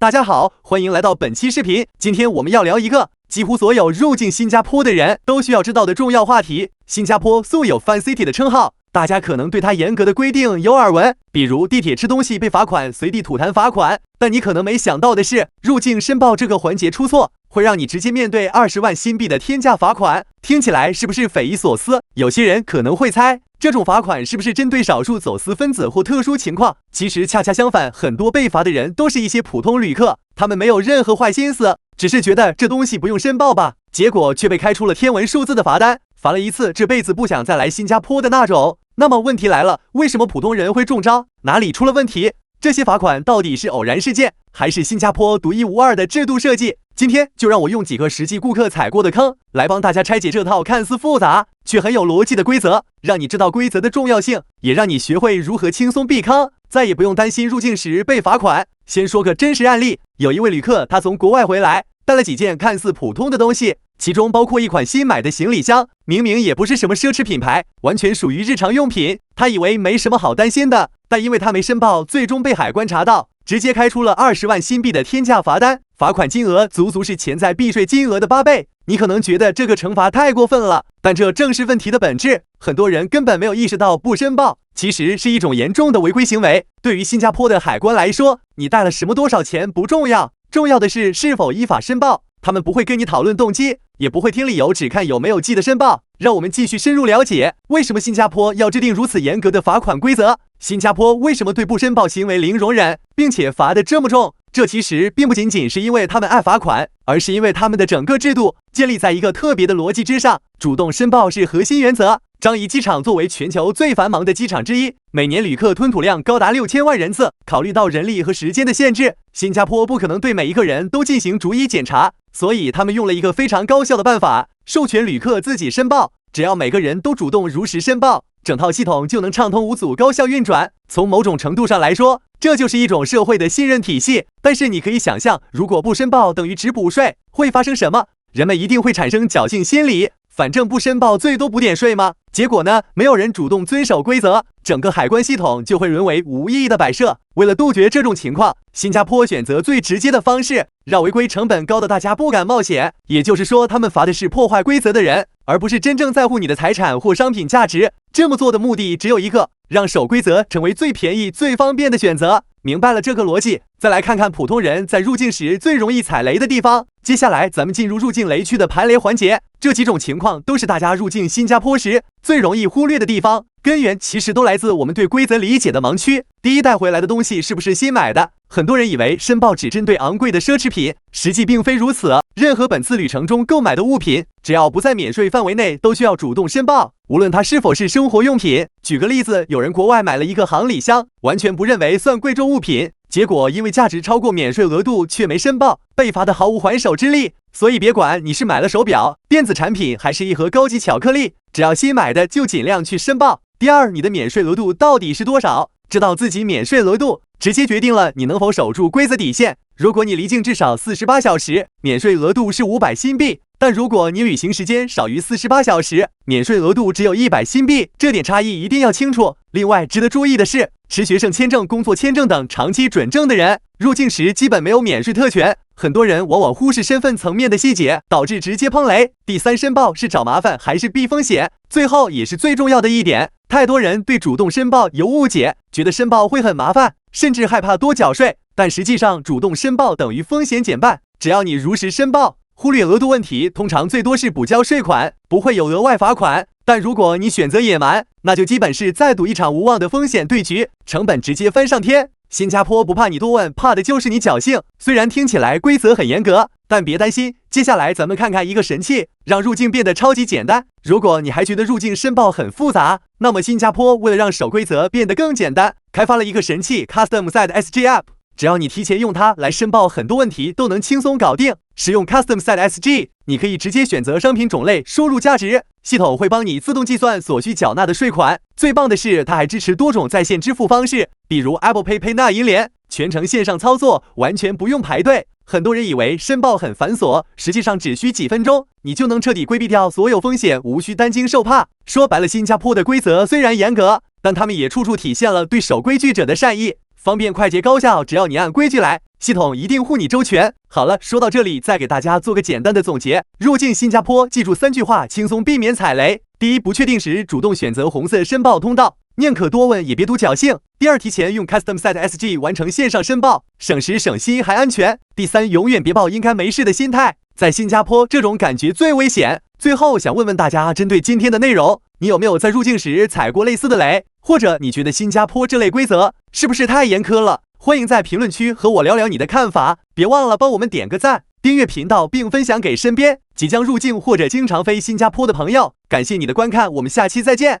大家好，欢迎来到本期视频。今天我们要聊一个几乎所有入境新加坡的人都需要知道的重要话题。新加坡素有 Fun City 的称号，大家可能对它严格的规定有耳闻，比如地铁吃东西被罚款，随地吐痰罚款。但你可能没想到的是，入境申报这个环节出错，会让你直接面对20万新币的天价罚款。听起来是不是匪夷所思？有些人可能会猜，这种罚款是不是针对少数走私分子或特殊情况？其实恰恰相反，很多被罚的人都是一些普通旅客，他们没有任何坏心思，只是觉得这东西不用申报吧，结果却被开出了天文数字的罚单，罚了一次这辈子不想再来新加坡的那种。那么问题来了，为什么普通人会中招？哪里出了问题？这些罚款到底是偶然事件，还是新加坡独一无二的制度设计？今天就让我用几个实际顾客踩过的坑，来帮大家拆解这套看似复杂却很有逻辑的规则，让你知道规则的重要性，也让你学会如何轻松避坑，再也不用担心入境时被罚款。先说个真实案例，有一位旅客，他从国外回来，带了几件看似普通的东西，其中包括一款新买的行李箱，明明也不是什么奢侈品牌，完全属于日常用品。他以为没什么好担心的，但因为他没申报，最终被海关查到，直接开出了20万新币的天价罚单，罚款金额足足是潜在避税金额的8倍。你可能觉得这个惩罚太过分了，但这正是问题的本质。很多人根本没有意识到不申报其实是一种严重的违规行为。对于新加坡的海关来说，你带了什么多少钱不重要，重要的是是否依法申报。他们不会跟你讨论动机，也不会听理由，只看有没有记得申报。让我们继续深入了解，为什么新加坡要制定如此严格的罚款规则？新加坡为什么对不申报行为零容忍，并且罚得这么重？这其实并不仅仅是因为他们爱罚款，而是因为他们的整个制度建立在一个特别的逻辑之上，主动申报是核心原则。樟宜机场作为全球最繁忙的机场之一，每年旅客吞吐量高达6000万人次。考虑到人力和时间的限制，新加坡不可能对每一个人都进行逐一检查，所以他们用了一个非常高效的办法，授权旅客自己申报。只要每个人都主动如实申报，整套系统就能畅通无阻高效运转。从某种程度上来说，这就是一种社会的信任体系。但是你可以想象，如果不申报等于只补税，会发生什么？人们一定会产生侥幸心理，反正不申报最多补点税吗？结果呢，没有人主动遵守规则，整个海关系统就会沦为无意义的摆设。为了杜绝这种情况，新加坡选择最直接的方式，让违规成本高的大家不敢冒险。也就是说，他们罚的是破坏规则的人，而不是真正在乎你的财产或商品价值。这么做的目的只有一个，让守规则成为最便宜、最方便的选择。明白了这个逻辑，再来看看普通人在入境时最容易踩雷的地方。接下来咱们进入入境雷区的盘雷环节，这几种情况都是大家入境新加坡时最容易忽略的地方，根源其实都来自我们对规则理解的盲区。第一，带回来的东西是不是新买的？很多人以为申报只针对昂贵的奢侈品，实际并非如此。任何本次旅程中购买的物品，只要不在免税范围内，都需要主动申报，无论它是否是生活用品。举个例子，有人国外买了一个行李箱，完全不认为算贵重物品，结果因为价值超过免税额度却没申报，被罚得毫无还手之力。所以别管你是买了手表、电子产品，还是一盒高级巧克力，只要新买的就尽量去申报。第二，你的免税额度到底是多少？知道自己免税额度，直接决定了你能否守住规则底线。如果你离境至少48小时，免税额度是500新币，但如果你旅行时间少于48小时，免税额度只有100新币，这点差异一定要清楚。另外值得注意的是，持学生签证、工作签证等长期准证的人，入境时基本没有免税特权。很多人往往忽视身份层面的细节，导致直接碰雷。第三，申报是找麻烦还是避风险？最后也是最重要的一点，太多人对主动申报有误解，觉得申报会很麻烦，甚至害怕多缴税。但实际上，主动申报等于风险减半，只要你如实申报，忽略额度问题，通常最多是补交税款，不会有额外罚款。但如果你选择野蛮，那就基本是再赌一场无望的风险对局，成本直接翻上天。新加坡不怕你多问，怕的就是你侥幸。虽然听起来规则很严格，但别担心，接下来咱们看看一个神器，让入境变得超级简单。如果你还觉得入境申报很复杂，那么新加坡为了让守规则变得更简单，开发了一个神器 Custom Site SG App。只要你提前用它来申报，很多问题都能轻松搞定。使用 Custom Site SG， 你可以直接选择商品种类，输入价值，系统会帮你自动计算所需缴纳的税款。最棒的是，它还支持多种在线支付方式，比如 Apple Pay、PayNow、银联，全程线上操作，完全不用排队。很多人以为申报很繁琐，实际上只需几分钟，你就能彻底规避掉所有风险，无需担惊受怕。说白了，新加坡的规则虽然严格，但他们也处处体现了对守规矩者的善意。方便快捷高效，只要你按规矩来，系统一定护你周全。好了，说到这里，再给大家做个简单的总结。入境新加坡，记住3句话，轻松避免踩雷。第一，不确定时主动选择红色申报通道，宁可多问也别图侥幸。第二，提前用 Custom Site SG 完成线上申报，省时省心还安全。第三，永远别抱应该没事的心态，在新加坡这种感觉最危险。最后想问问大家，针对今天的内容，你有没有在入境时踩过类似的雷？或者你觉得新加坡这类规则是不是太严苛了？欢迎在评论区和我聊聊你的看法，别忘了帮我们点个赞，订阅频道并分享给身边即将入境或者经常飞新加坡的朋友。感谢你的观看，我们下期再见。